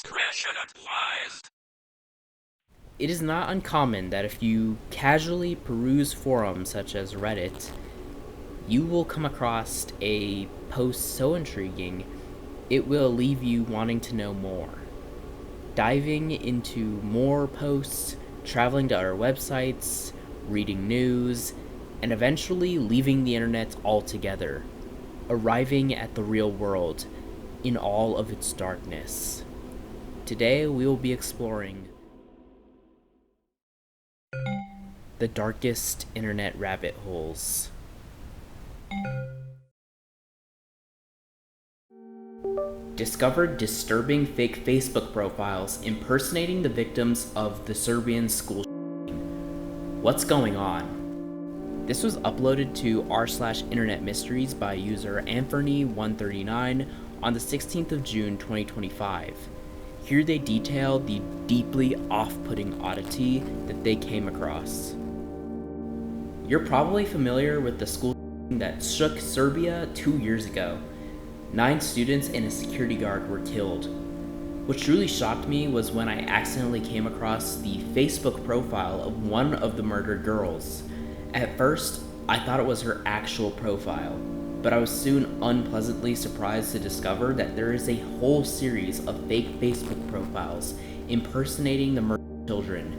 discretion advised. It is not uncommon that if you casually peruse forums such as Reddit, you will come across a post so intriguing, it will leave you wanting to know more. Diving into more posts, traveling to other websites, reading news, and eventually leaving the internet altogether, arriving at the real world in all of its darkness. Today we will be exploring the darkest internet rabbit holes. Discovered disturbing fake Facebook profiles impersonating the victims of the Serbian school shooting. What's going on? This was uploaded to r/internet mysteries by user Anthony139 on the 16th of June 2025. Here they detail the deeply off-putting oddity that they came across. You're probably familiar with the school shooting that shook Serbia 2 years ago. 9 students and a security guard were killed. What truly shocked me was when I accidentally came across the Facebook profile of one of the murdered girls. At first, I thought it was her actual profile, but I was soon unpleasantly surprised to discover that there is a whole series of fake Facebook profiles impersonating the murdered children,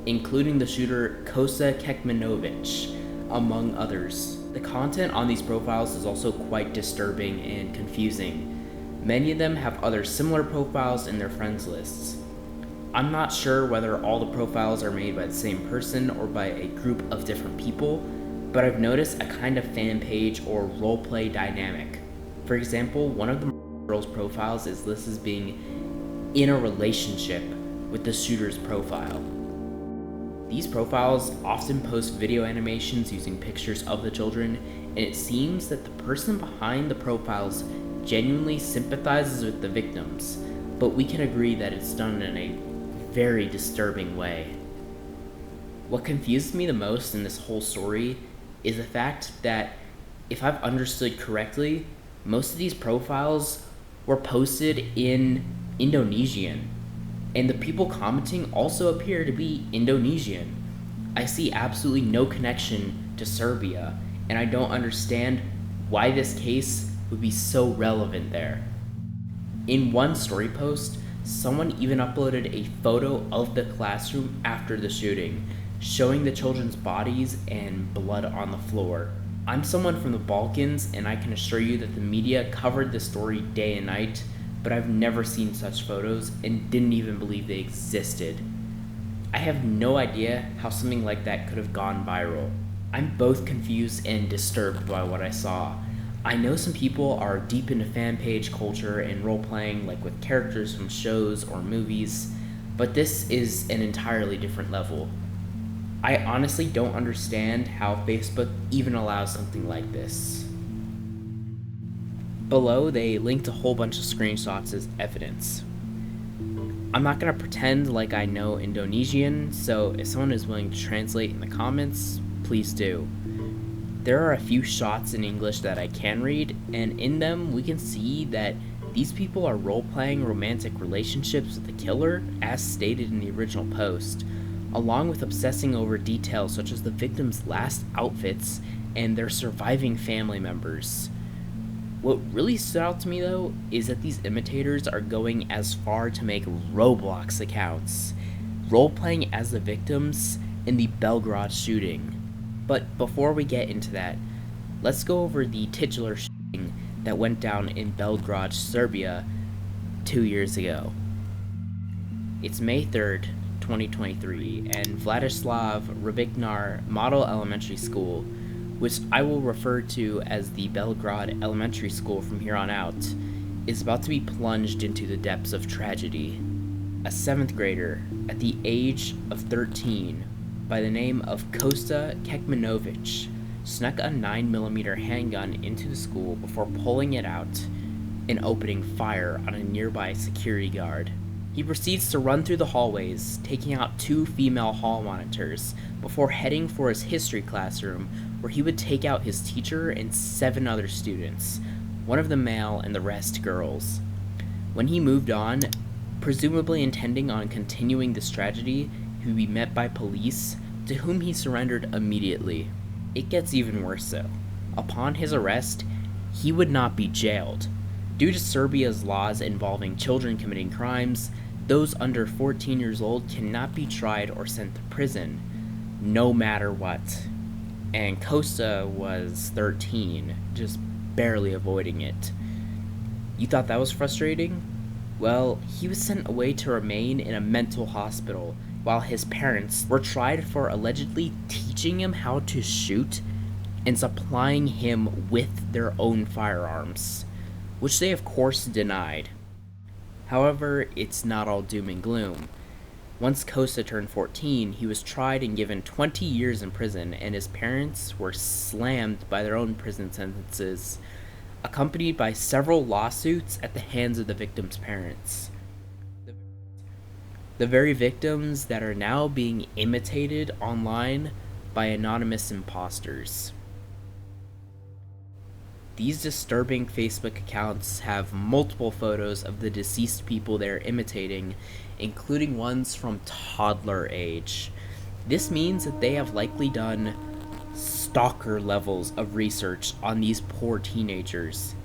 including the shooter Kosa Kekmanovic, among others. The content on these profiles is also quite disturbing and confusing. Many of them have other similar profiles in their friends lists. I'm not sure whether all the profiles are made by the same person or by a group of different people, but I've noticed a kind of fan page or roleplay dynamic. For example, one of the girls' profiles is listed as being in a relationship with the shooter's profile. These profiles often post video animations using pictures of the children, and it seems that the person behind the profiles genuinely sympathizes with the victims, but we can agree that it's done in a very disturbing way. What confused me the most in this whole story is the fact that, if I've understood correctly, most of these profiles were posted in Indonesian, and the people commenting also appear to be Indonesian. I see absolutely no connection to Serbia, and I don't understand why this case would be so relevant there. In one story post, someone even uploaded a photo of the classroom after the shooting, showing the children's bodies and blood on the floor. I'm someone from the Balkans, and I can assure you that the media covered this story day and night, but I've never seen such photos and didn't even believe they existed. I have no idea how something like that could have gone viral. I'm both confused and disturbed by what I saw. I know some people are deep into fan page culture and role-playing, like with characters from shows or movies, but this is an entirely different level. I honestly don't understand how Facebook even allows something like this. Below, they linked a whole bunch of screenshots as evidence. I'm not going to pretend like I know Indonesian, so if someone is willing to translate in the comments, please do. There are a few shots in English that I can read, and in them we can see that these people are role-playing romantic relationships with the killer, as stated in the original post, along with obsessing over details such as the victims' last outfits and their surviving family members. What really stood out to me though is that these imitators are going as far to make Roblox accounts, role-playing as the victims in the Belgrade shooting. But before we get into that, let's go over the titular shooting that went down in Belgrade, Serbia 2 years ago. It's May 3rd, 2023, and Vladislav Ribiknar Model Elementary School, which I will refer to as the Belgrade Elementary School from here on out, is about to be plunged into the depths of tragedy. A 7th grader, at the age of 13, by the name of Kosta Kekmanovic, snuck a 9mm handgun into the school before pulling it out and opening fire on a nearby security guard. He proceeds to run through the hallways, taking out 2 female hall monitors, before heading for his history classroom, where he would take out his teacher and 7 other students, one of them male and the rest girls. When he moved on, Presumably intending on continuing this tragedy, he would be met by police, to whom he surrendered immediately. It gets even worse though. Upon his arrest, he would not be jailed. Due to Serbia's laws involving children committing crimes, those under 14 years old cannot be tried or sent to prison, no matter what. And Kosta was 13, just barely avoiding it. You thought that was frustrating? Well, he was sent away to remain in a mental hospital while his parents were tried for allegedly teaching him how to shoot and supplying him with their own firearms, which they of course denied. However, it's not all doom and gloom. Once Kosta turned 14, he was tried and given 20 years in prison, and his parents were slammed by their own prison sentences, accompanied by several lawsuits at the hands of the victims' parents. The very victims that are now being imitated online by anonymous imposters. These disturbing Facebook accounts have multiple photos of the deceased people they're imitating, including ones from toddler age. This means that they have likely done stalker levels of research on these poor teenagers.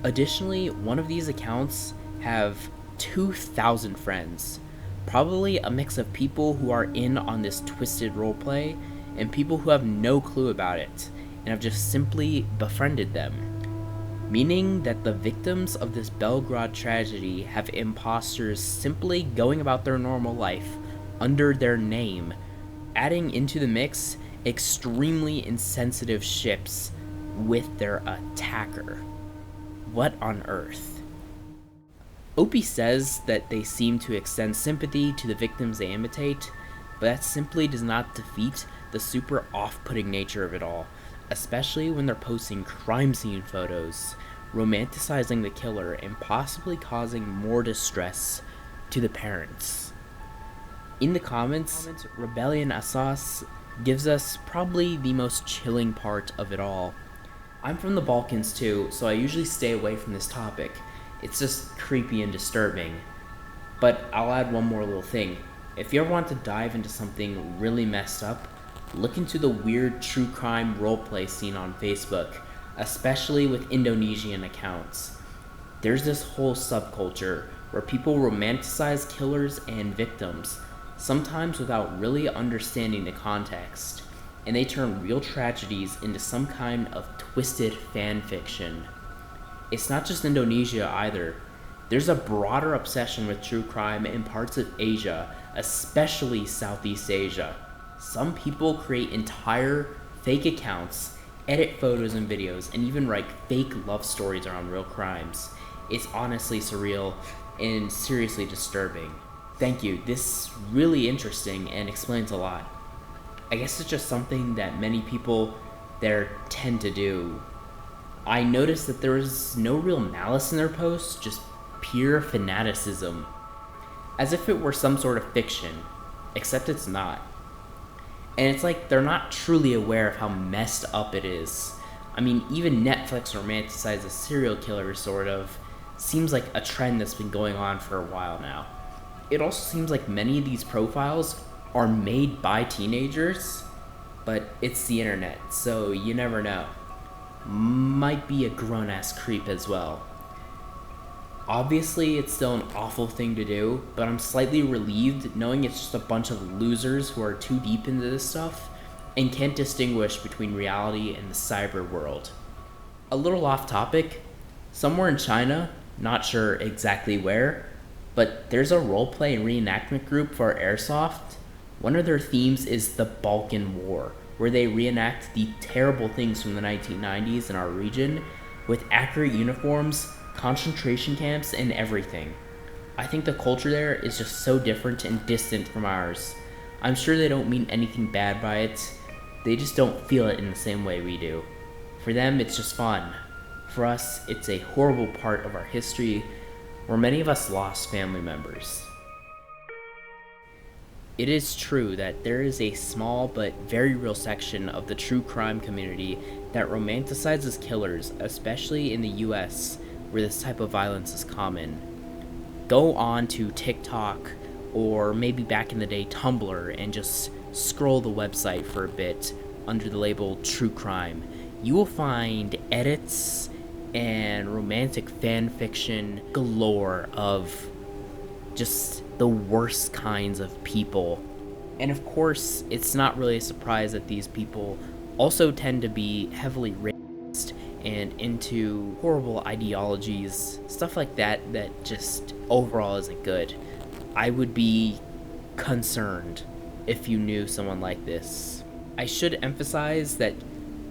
Additionally, one of these accounts have 2,000 friends, probably a mix of people who are in on this twisted roleplay and people who have no clue about it and have just simply befriended them, meaning that the victims of this Belgrade tragedy have imposters simply going about their normal life under their name, adding into the mix extremely insensitive ships with their attacker. What on earth? Opie says that they seem to extend sympathy to the victims they imitate, but that simply does not defeat the super off-putting nature of it all, especially when they're posting crime scene photos, romanticizing the killer, and possibly causing more distress to the parents. In the comments, Rebellion Asas gives us probably the most chilling part of it all. I'm from the Balkans too, so I usually stay away from this topic. It's just creepy and disturbing. But I'll add one more little thing. If you ever want to dive into something really messed up, look into the weird true crime roleplay scene on Facebook, especially with Indonesian accounts. There's this whole subculture where people romanticize killers and victims, sometimes without really understanding the context, and they turn real tragedies into some kind of twisted fan fiction. It's not just Indonesia either. There's a broader obsession with true crime in parts of Asia, especially Southeast Asia. Some people create entire fake accounts, edit photos and videos, and even write fake love stories around real crimes. It's honestly surreal and seriously disturbing. Thank you, this is really interesting and explains a lot. I guess it's just something that many people there tend to do. I noticed that there was no real malice in their posts, just pure fanaticism. As if it were some sort of fiction, except it's not. And it's like they're not truly aware of how messed up it is. I mean, even Netflix romanticizes serial killers, sort of. Seems like a trend that's been going on for a while now. It also seems like many of these profiles are made by teenagers, but it's the internet, so you never know. Might be a grown-ass creep as well. Obviously, it's still an awful thing to do, but I'm slightly relieved knowing it's just a bunch of losers who are too deep into this stuff and can't distinguish between reality and the cyber world. A little off topic, somewhere in China, not sure exactly where, but there's a roleplay and reenactment group for Airsoft. One of their themes is the Balkan War, where they reenact the terrible things from the 1990s in our region with accurate uniforms, concentration camps, and everything. I think the culture there is just so different and distant from ours. I'm sure they don't mean anything bad by it, they just don't feel it in the same way we do. For them, it's just fun. For us, it's a horrible part of our history where many of us lost family members. It is true that there is a small but very real section of the true crime community that romanticizes killers, especially in the US, where this type of violence is common. go on to TikTok or maybe back in the day Tumblr and just scroll the website for a bit under the label true crime, you will find edits and romantic fan fiction galore of just the worst kinds of people. And of course, it's not really a surprise that these people also tend to be heavily racist and into horrible ideologies, stuff like that just overall isn't good. I would be concerned if you knew someone like this. I should emphasize that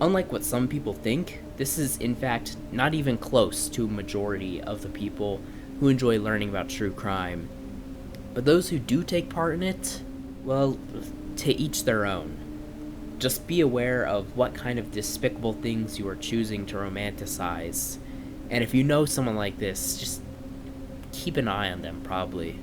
unlike what some people think, this is in fact not even close to a majority of the people who enjoy learning about true crime. But those who do take part in it, well, to each their own. Just be aware of what kind of despicable things you are choosing to romanticize. And if you know someone like this, just keep an eye on them, probably.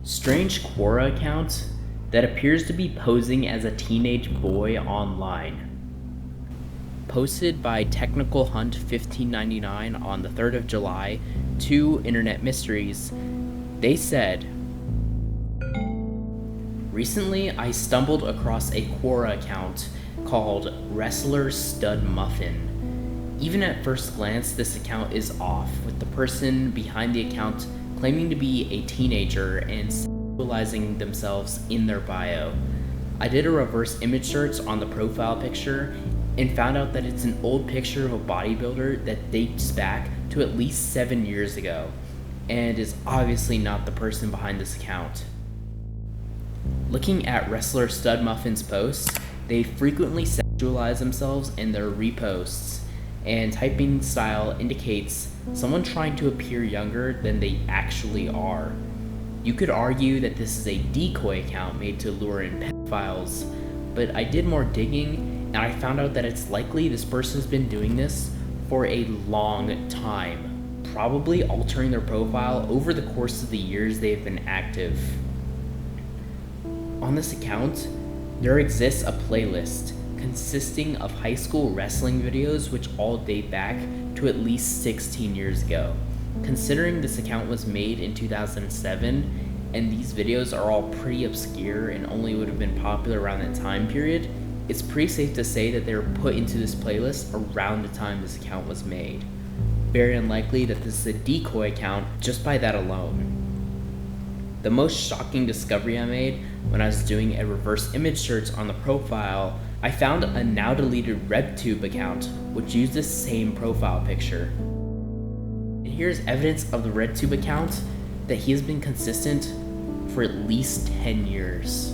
Strange Quora account that appears to be posing as a teenage boy online. Posted by Technical Hunt 1599 on the 3rd of July to Internet Mysteries, they said, "Recently I stumbled across a Quora account called Wrestler Stud Muffin. Even at first glance, this account is off, with the person behind the account claiming to be a teenager and sexualizing themselves in their bio. I did a reverse image search on the profile picture and found out that it's an old picture of a bodybuilder that dates back to at least 7 years ago, and is obviously not the person behind this account. Looking at Wrestler Stud Muffin's posts, they frequently sexualize themselves in their reposts, and typing style indicates someone trying to appear younger than they actually are. You could argue that this is a decoy account made to lure in pedophiles, but I did more digging and I found out that it's likely this person's been doing this for a long time, probably altering their profile over the course of the years they've been active. On this account, there exists a playlist consisting of high school wrestling videos which all date back to at least 16 years ago. Considering this account was made in 2007, and these videos are all pretty obscure and only would have been popular around that time period, it's pretty safe to say that they were put into this playlist around the time this account was made. Very unlikely that this is a decoy account just by that alone. The most shocking discovery I made when I was doing a reverse image search on the profile, I found a now deleted RedTube account which used the same profile picture. And here's evidence of the RedTube account that he has been consistent for at least 10 years.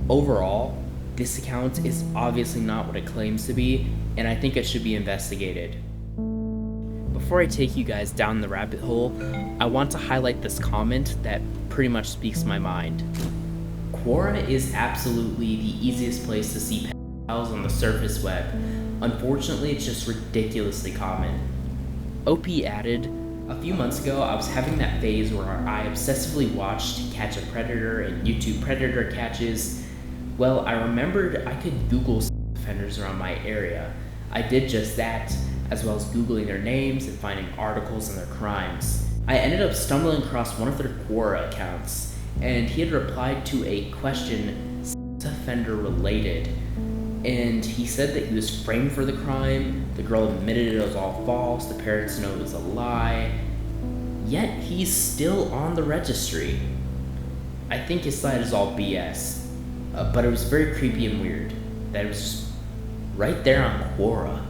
Overall, this account is obviously not what it claims to be, and I think it should be investigated. Before I take you guys down the rabbit hole, I want to highlight this comment that pretty much speaks my mind. Quora is absolutely the easiest place to see pedophiles on the surface web. Unfortunately, it's just ridiculously common. OP added, "A few months ago, I was having that phase where I obsessively watched Catch a Predator and YouTube Predator catches. Well, I remembered I could Google offenders around my area. I did just that, as well as Googling their names and finding articles on their crimes. I ended up stumbling across one of their Quora accounts, and he had replied to a question offender related. And he said that he was framed for the crime, the girl admitted it was all false, the parents know it was a lie, yet he's still on the registry. I think his site is all BS, but it was very creepy and weird that it was just right there on Quora."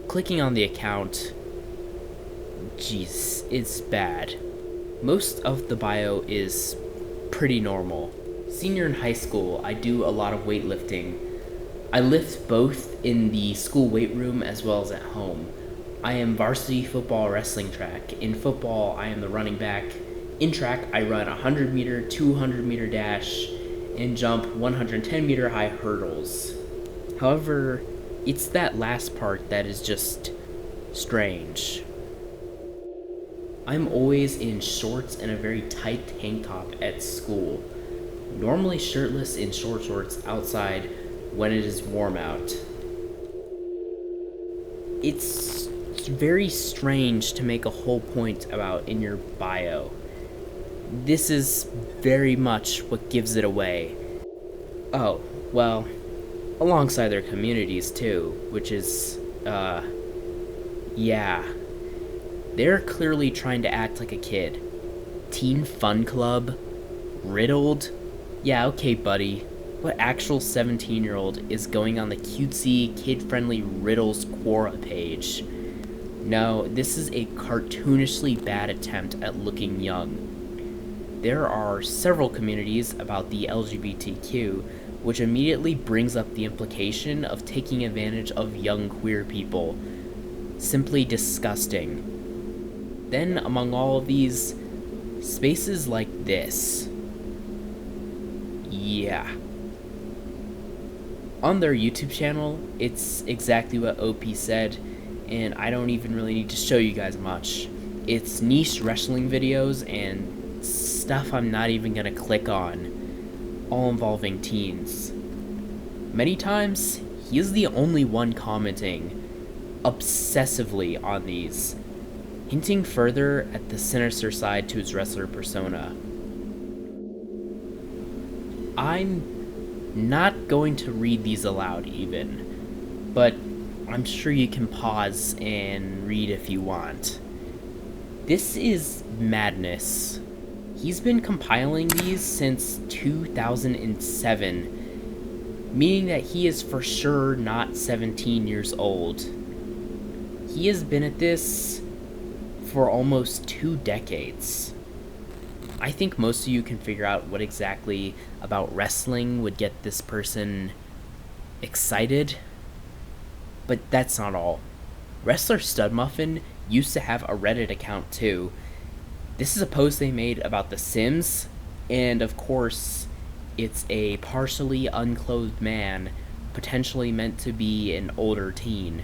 Clicking on the account, jeez, it's bad. Most of the bio is pretty normal. Senior in high school, I do a lot of weightlifting. I lift both in the school weight room as well as at home. I am varsity football wrestling track. In football, I am the running back. In track, I run 100 meter, 200 meter dash, and jump 110 meter high hurdles. However, it's that last part that is just strange. I'm always in shorts and a very tight tank top at school, normally shirtless in short shorts outside when it is warm out. It's very strange to make a whole point about in your bio. This is very much what gives it away. Oh, well, alongside their communities too, which is, yeah. They're clearly trying to act like a kid. Teen Fun Club? Riddled? Yeah, okay, buddy. What actual 17-year-old is going on the cutesy, kid-friendly Riddles Quora page? No, this is a cartoonishly bad attempt at looking young. There are several communities about the LGBTQ, which immediately brings up the implication of taking advantage of young queer people. Simply disgusting. Then, among all of these, spaces like this. Yeah. On their YouTube channel, it's exactly what OP said, and I don't even really need to show you guys much. It's niche wrestling videos and stuff I'm not even gonna click on, all involving teens. Many times, he is the only one commenting obsessively on these, hinting further at the sinister side to his wrestler persona. I'm not going to read these aloud even, but I'm sure you can pause and read if you want. This is madness. He's been compiling these since 2007, meaning that he is for sure not 17 years old. He has been at this for almost 2 decades. I think most of you can figure out what exactly about wrestling would get this person excited, but that's not all. Wrestler Studmuffin used to have a Reddit account too. This is a post they made about The Sims, and of course, it's a partially unclothed man, potentially meant to be an older teen.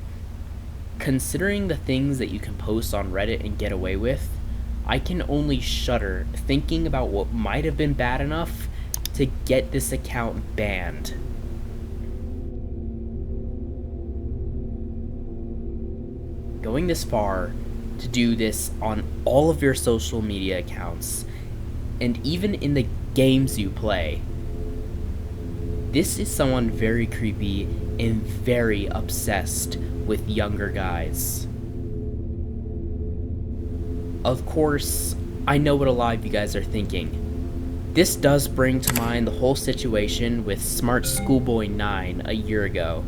Considering the things that you can post on Reddit and get away with, I can only shudder thinking about what might have been bad enough to get this account banned. Going this far to do this on all of your social media accounts, and even in the games you play. This is someone very creepy and very obsessed with younger guys. Of course, I know what a lot of you guys are thinking. This does bring to mind the whole situation with Smart Schoolboy 9 a year ago,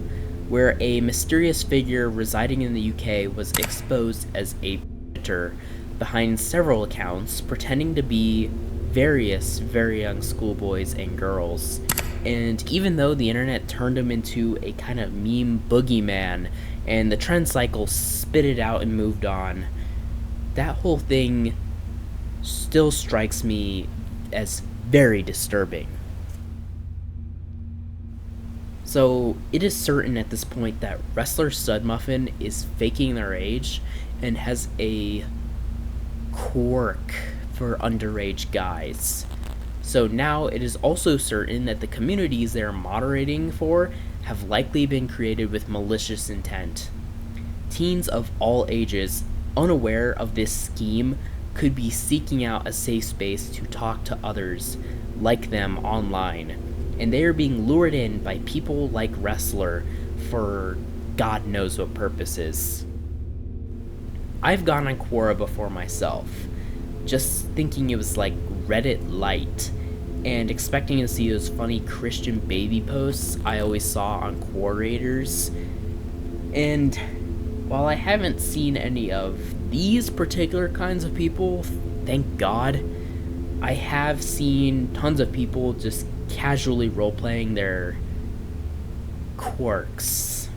where a mysterious figure residing in the UK was exposed as a predator behind several accounts pretending to be various very young schoolboys and girls. And even though the internet turned him into a kind of meme boogeyman and the trend cycle spit it out and moved on, that whole thing still strikes me as very disturbing. So it is certain at this point that wrestler Studmuffin is faking their age and has a quirk for underage guys. So now it is also certain that the communities they are moderating for have likely been created with malicious intent. Teens of all ages, unaware of this scheme, could be seeking out a safe space to talk to others like them online, and they are being lured in by people like Wrestler for God knows what purposes. I've gone on Quora before myself, just thinking it was like Reddit light, and expecting to see those funny Christian baby posts I always saw on Quorators. And while I haven't seen any of these particular kinds of people, thank God, I have seen tons of people just casually role-playing their quirks.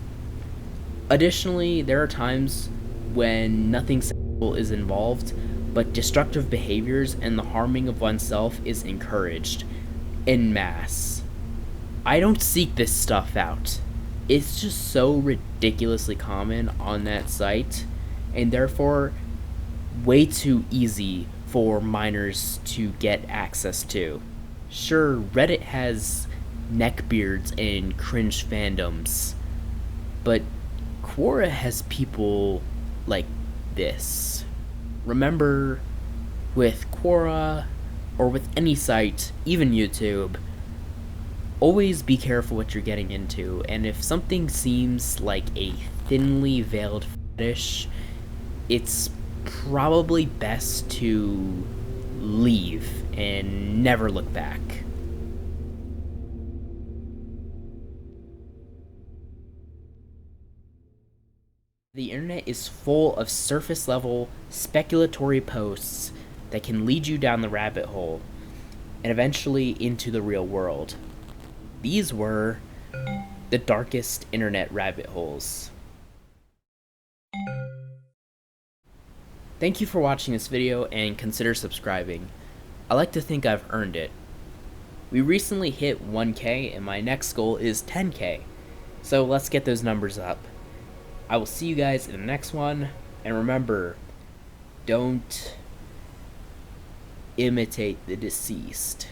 Additionally, there are times when nothing sexual is involved, but destructive behaviors and the harming of oneself is encouraged en masse. I don't seek this stuff out. It's just so ridiculously common on that site, and therefore way too easy for minors to get access to. Sure, Reddit has neckbeards and cringe fandoms, but Quora has people like this. Remember, with Quora, or with any site, even YouTube, always be careful what you're getting into, and if something seems like a thinly veiled fetish, it's probably best to leave and never look back. The internet is full of surface level, speculatory posts that can lead you down the rabbit hole and eventually into the real world. These were the darkest internet rabbit holes. Thank you for watching this video and consider subscribing. I like to think I've earned it. We recently hit 1K and my next goal is 10K, so let's get those numbers up. I will see you guys in the next one, and remember, don't imitate the deceased.